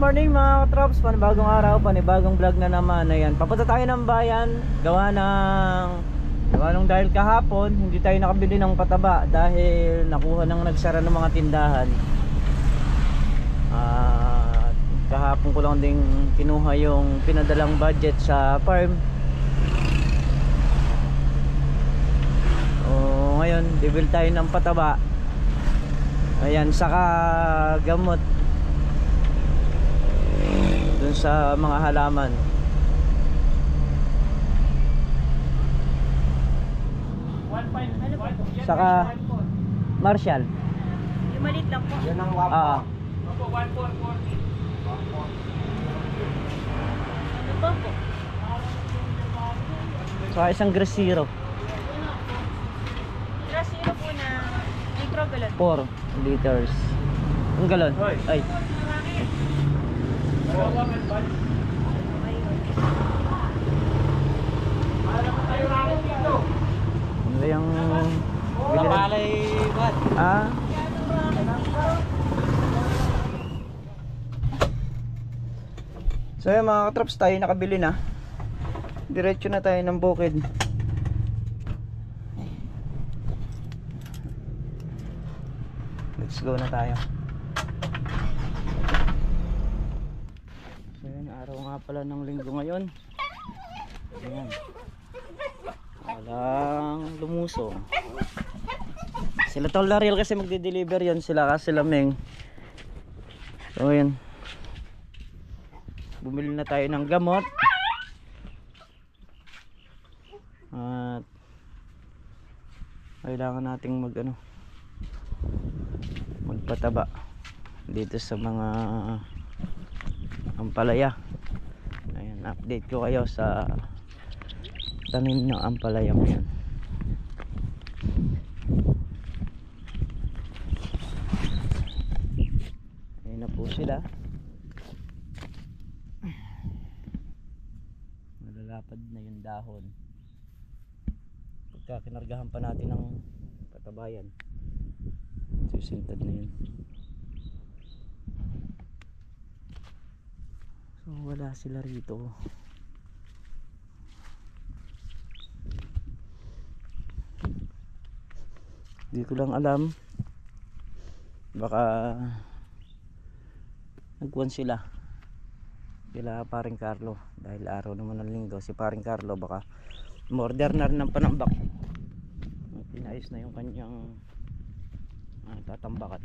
morning mga katrops, panibagong araw, panibagong vlog na naman. Ayan, papunta tayo ng bayan. Gawa nung dahil kahapon hindi tayo nakabili ng pataba dahil nakuha ng nagsara ng mga tindahan. Kahapon ko lang ding kinuha yung pinadalang budget sa farm. Ngayon bibili tayo ng pataba. Ayan, saka gamot dun sa mga halaman. Saka Marshall. Yung maliit lang po. Yan ang wapa. Opo, 1,440. Ano ba po? Saka isang Grass Zero. Grass Zero po na litro galon. 4 liters. Ang galon. Ay. Ano ba yung Malay bat. So yun mga katrops, tayo nakabili na. Diretso na tayo ng bukid. Let's go na tayo. So yun, araw nga pala ng linggo ngayon. Ayan, walang lumusong. Sila Tol Daryl kasi magde-deliver yun. Sila kasi lameng. So yun, bumili na tayo ng gamot. At kailangan nating magpataba dito sa mga ampalaya. Ayan, update ko kayo sa tanim ng ampalaya mo yan. Ayan na po sila. Malalapad na yung dahon. Pagka kinargahan pa natin ng patabayan, susintad na yun. So wala sila rito. Di ko lang alam, baka nagkuhan sila Paring Carlo dahil araw naman ng linggo. Si Paring Carlo baka umorder na rin ng panambak. Pinayos na yung kanyang tatambakan.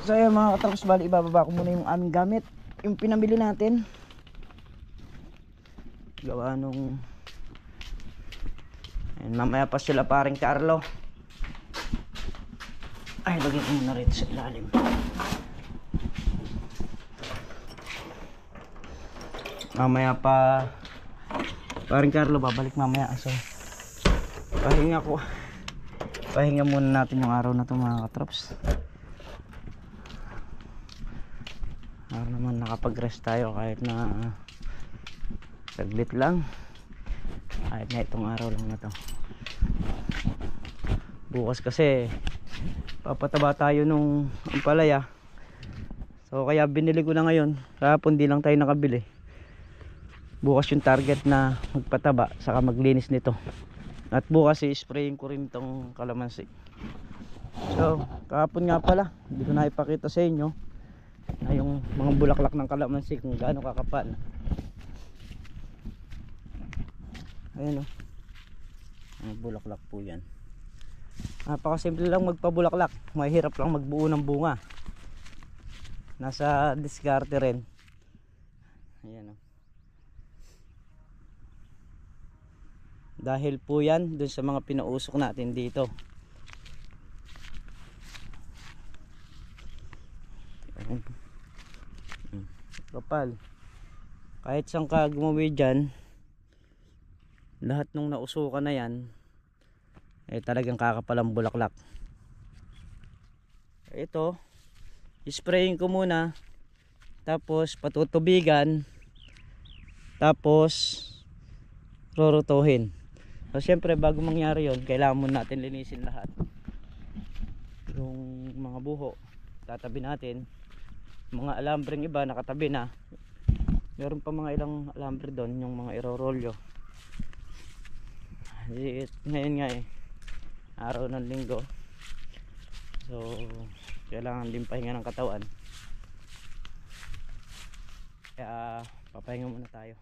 So yun mga katrops, bali ibababa ko muna yung aming gamit, yung pinamili natin gawa nung ayun, mamaya pa sila Paring Carlo. Ay, lagyan ko muna rito sa ilalim. Mamaya pa Paring Carlo babalik mamaya. So pahinga muna natin yung araw na to mga katrops. Para naman nakapag-rest tayo kahit na saglit lang, kahit na itong araw lang na to. Bukas kasi papataba tayo nung ampalaya, so kaya binili ko na ngayon. Kahapon di lang tayo nakabili. Bukas yung target na magpataba saka maglinis nito, at bukas i-sprayin ko rin itong kalamansi. So kahapon nga pala hindi ko na ipakita sa inyo na yung mga bulaklak ng kalamansi kung gaano kakapal. Ayan o, mga bulaklak po yan. Napakasimple lang magpabulaklak, mahirap lang magbuo ng bunga. Nasa diskarte rin. Ayan o, dahil po yan dun sa mga pinausok natin dito. Kapal. Kahit saan ka gumawi dyan, lahat nung nausukan na yan talagang kakapal ang bulaklak. Ito, isprayin ko muna, tapos patutubigan, tapos rurutuhin. So syempre bago mangyari yon, kailangan muna natin linisin lahat yung mga buho tatabi natin. Mga alambreng iba nakatabi na, meron pa mga ilang alambre doon, yung mga irorolyo. Ngayon nga araw ng linggo, so kailangan din pahinga ng katawan, kaya papahinga muna tayo.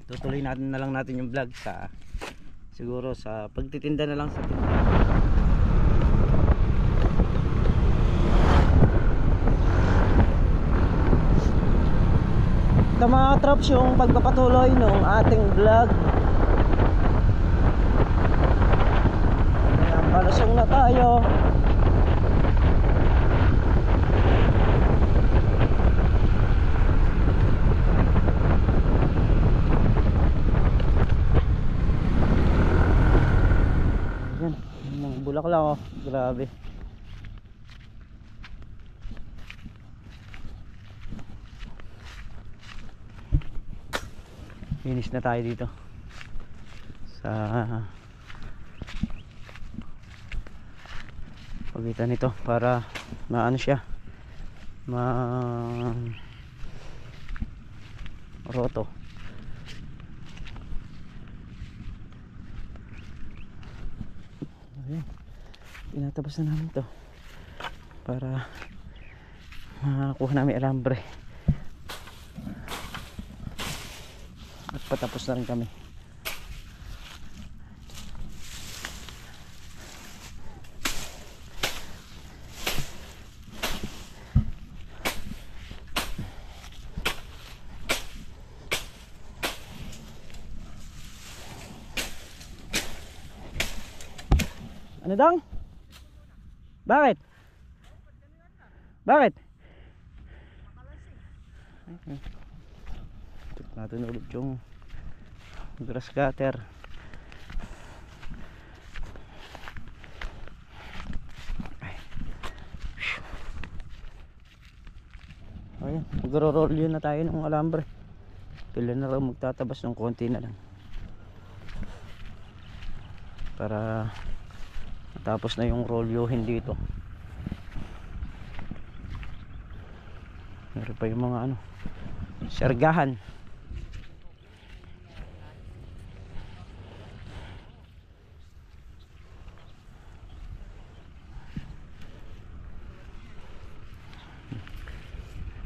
Tutuloy natin na lang natin yung vlog siguro sa pagtitinda na lang sa tinda. Ito mga traps yung pagpapatuloy ng ating vlog. Ayan, palusong na tayo. Ayan, yung bulaklak oh, grabe. Finish na tayo dito sa pagitan nito para maano siya, roto. Ayan, tinatapos na namin to para makakuha namin alambre at patapos na rin kami. Ano dong? Bakit? Bakit? Ito natin ulit yung grass cutter. Ayan, magro-roll yun na tayo ng alambre. Pila na lang magtatabas ng konti na lang para matapos na yung rolyohin dito. Meron pa yung mga sergahan.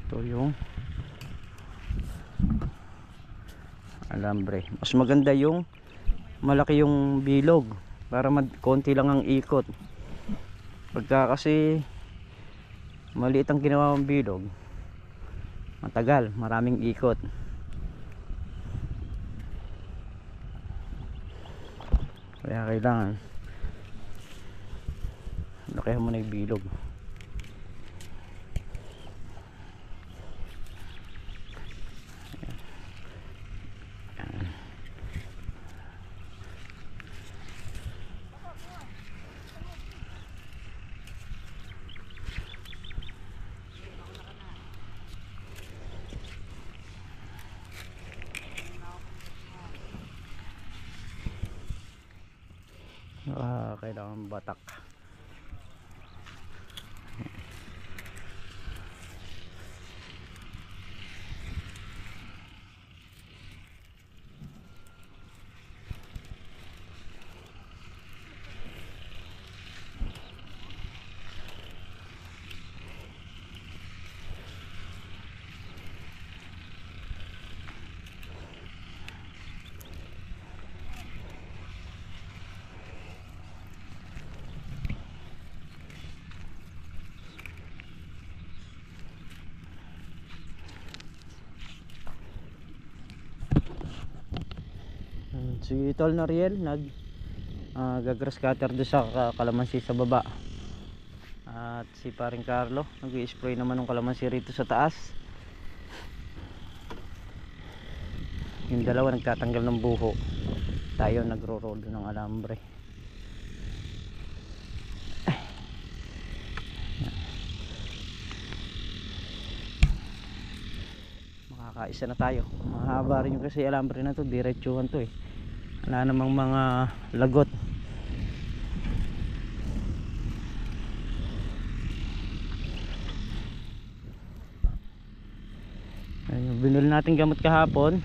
Ito yung alambre. Mas maganda yung malaki yung bilog para konti lang ang ikot. Pagka kasi maliit ang ginawa ng bilog, matagal, maraming ikot. Kaya kailangan lakihan mo na yung bilog. Kailangan batak. Si Tol Nariel gagrass cutter doon sa kalamansi sa baba, at si paring Carlo nag-i-spray naman ng kalamansi rito sa taas. Yung dalawa nagtatanggal ng buho, tayo nagro-roll ng alambre. Makakaisa na tayo. Mahaba rin yung kasi alambre na to, diretsuhan to wala namang mga lagot. binili natin gamot kahapon,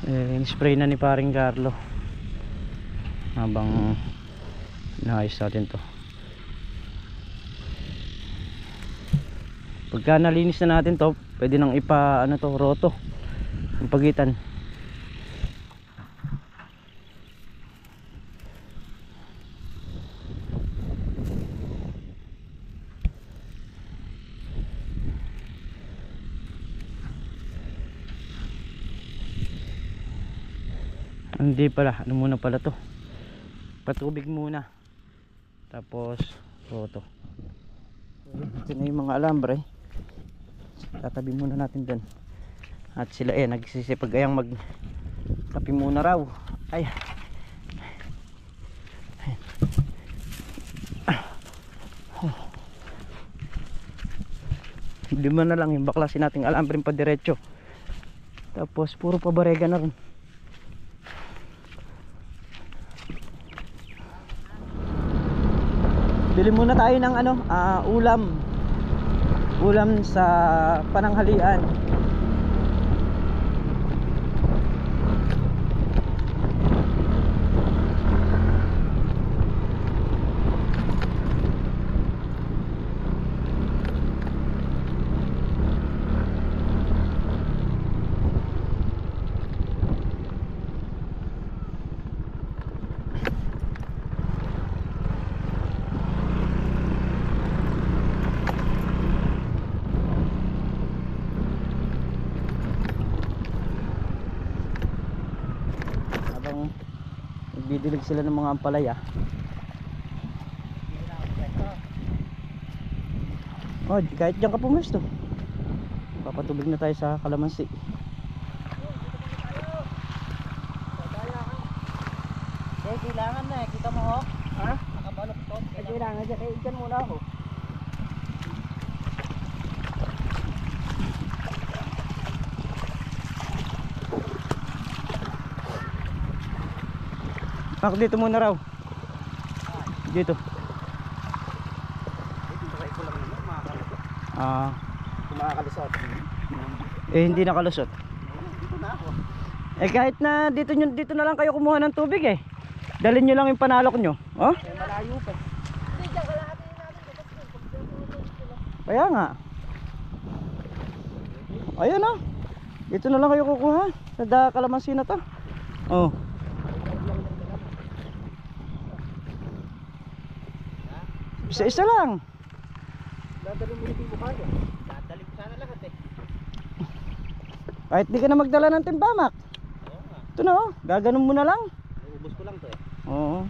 in-spray na ni paring Carlo habang inaayos natin to. Pagka nalinis na natin to, pwede nang ipa ano to, roto ang pagitan. Hindi pala, ano muna pala to, patubig muna tapos roto. Ito na yung mga alambre, tatabi muna natin dun. At sila nagsisipag ayang magtapi muna raw. Ay, lima na lang yung baklasin nating alambre pa diretso, tapos puro pabarega na rin. Bili muna tayo ng ano, ulam sa pananghalian. Nagdidilig sila ng mga ampalaya. Oh, kahit dyan ka pumesto, papatubig na tayo sa kalamansi. Kailangan na kita mo ho. Ha? Nakabalok to. Kailangan dyan, dyan muna ako. Pak, dito muna raw. Dito. Kumakalusot. Hindi nakalusot. Dito na ako. Kahit na dito na lang kayo kumuha ng tubig Dalhin nyo lang yung panalok nyo. Oh? Malayo pa. Kaya nga. Ayun dito na lang kayo kukuha sa kalamansi na to. Oh. Isa-isa lang. Dadalhin mo yung mukha niya. Dadalhin ko sana lahat Kahit di ka na magdala ng timbamak. Oo nga. Ito na gaganon mo na lang. Ubus ko lang to Oo.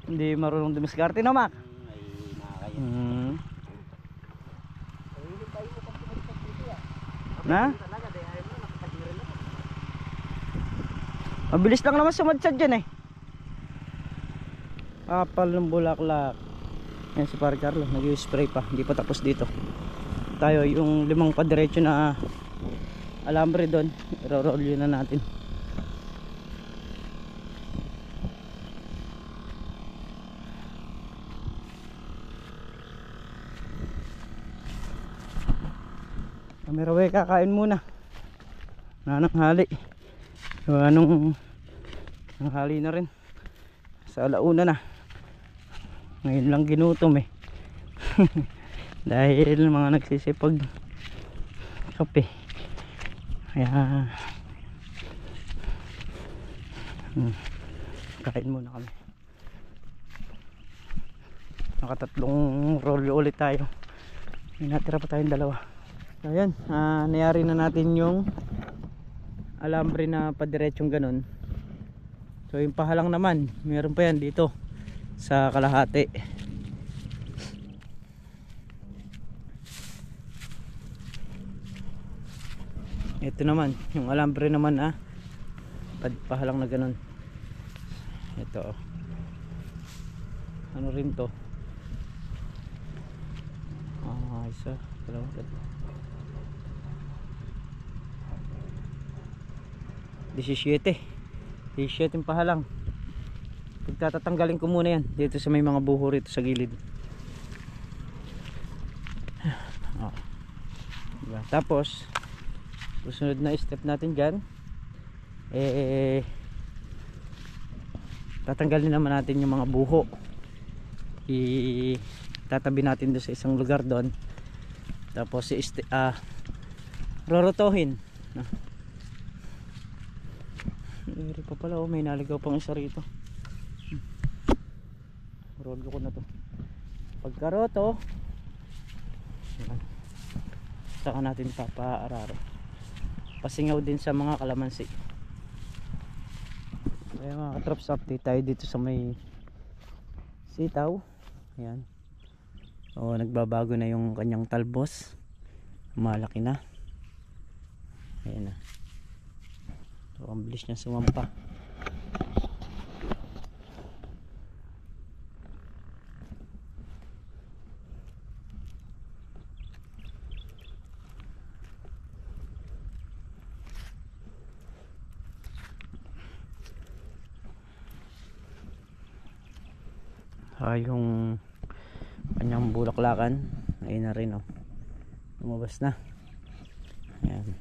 Hindi marunong dumiskarte na, Mac. Ay, nakakaya. Na? Mabilis lang naman sumadsad dyan Apal ng bulaklak. Yan si Pare Carlo, nag-spray pa, hindi pa tapos dito. Tayo yung 5 padiretso na alambre doon, i-roll yun na natin. Kamerawe, kakain muna. Nananghali. Anong nanghali na rin. Sa alauna na. Ngayon lang ginutom dahil mga nagsisipag kape. Kaya kain muna kami. Nakatatlong roll ulit tayo. May natira pa tayong 2. Ayan, nayari na natin yung alambre na padiretsong ganun. So yung pahalang naman, meron pa yan dito sa kalahati. Ito naman yung alambre naman pahalang na ganun. Ito ano rin to, isa, dalawa, 17 yung pahalang. Pagtatanggalin ko muna yan dito sa may mga buho rito sa gilid. Diba? Tapos susunod na step natin dyan, tatanggalin naman natin yung mga buho. Tatabi natin doon sa isang lugar doon, tapos rorotohin. Eri pa pala, may naligaw pang isa rito. Roll ko na to. Pagkaroto, saka natin papaararo. Pasingaw din sa mga kalamansi. Kaya mga katrops, update tayo dito sa may sitaw. Ayan. O, nagbabago na yung kanyang talbos. Malaki na. Ayan na. So, ang bilis niya sumampa. Yung kanyang bulaklakan ayun na rin, oh, lumabas na. Ayan.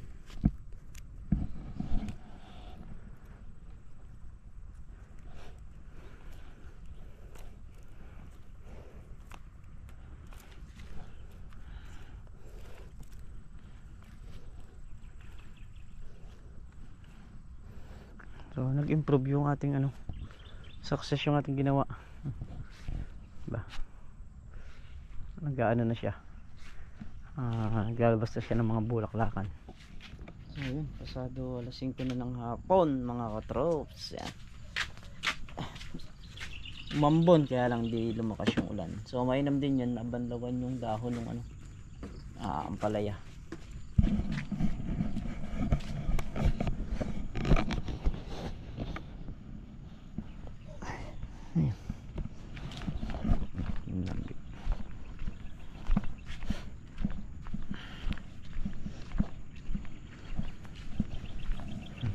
So nag-improve yung ating success yung ating ginawa. Ba, nag-aano na siya, naglalabas na siya ng mga bulaklakan. So yun, pasado alas 5 na ng hapon mga katrops. Yan, umambon kaya lang di lumakas yung ulan. So mainam din yan, nabanlawan yung dahon ng ampalaya.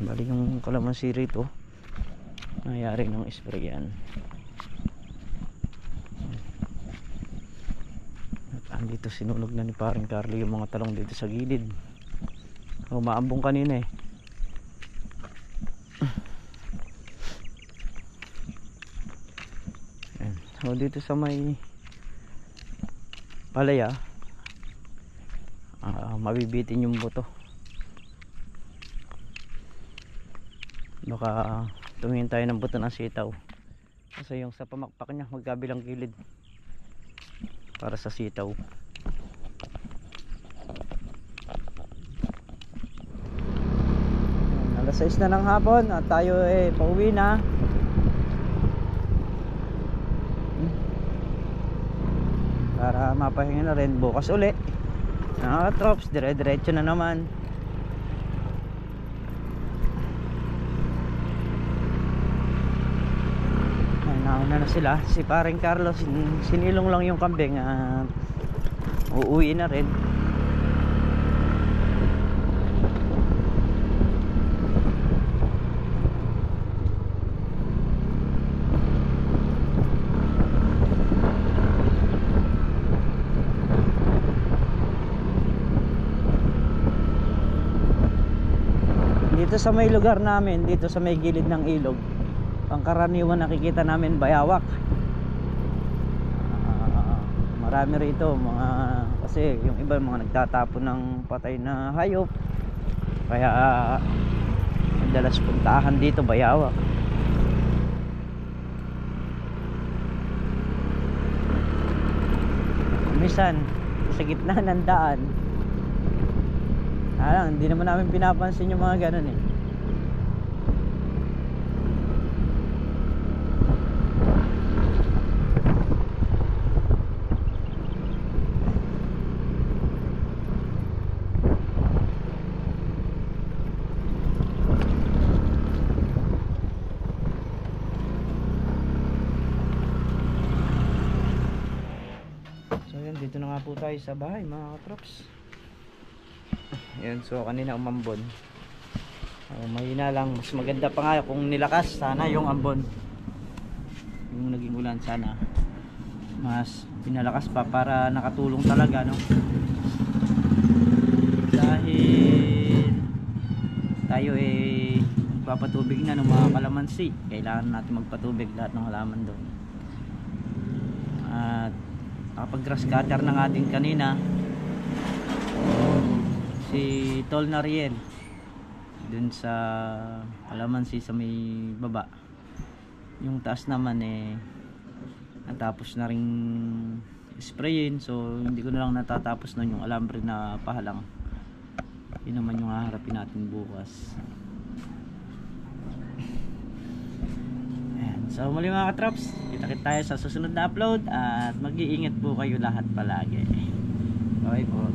Bali yung kalamansi rito nangyari ng sprayan. At andito sinunog na ni paring Carly yung mga talong dito sa gilid. Umaambong kanina eh. Ayan. So dito sa may palaya, mabibitin yung buto. Baka tumingin tayo ng buto ng sitaw kasi yung sa pamakpak niya magkabilang gilid para sa sitaw. Alas 6 na ng hapon at tayo pauwi na. Para mapahinga na rin bukas uli. Trops, dire-diretso na naman. Nauna na sila, si paring Carlos sinilong lang yung kambing, uuwi na rin. Dito sa may lugar namin, dito sa may gilid ng ilog, pangkaraniwan nakikita namin bayawak. Marami rito kasi yung iba mga nagtatapon ng patay na hayop, kaya madalas puntahan dito bayawak. Minsan sa gitna ng daan, hindi naman namin pinapansin yung mga ganun eh. Dito na nga po tayo sa bahay mga katrops. Ayan, so kanina umambon. Mahina lang, mas maganda pa nga kung nilakas sana yung ambon. Yung naging ulan sana mas pinalakas pa para nakatulong talaga, no? Dahil tayo papatubig na ng mga kalamansi. Kailangan natin magpatubig lahat ng halaman doon. At nakapag grass cutter na nga din kanina si Tol Nariel dun sa kalamansi sa may baba. Yung taas naman natapos na ring sprayin, so hindi ko na lang natatapos nun yung alambre na pahalang. Yun naman yung haharapin natin bukas. Ayan. So muli mga katrops, kita-kit tayo sa susunod na upload at mag-iingat po kayo lahat palagi. Bye po.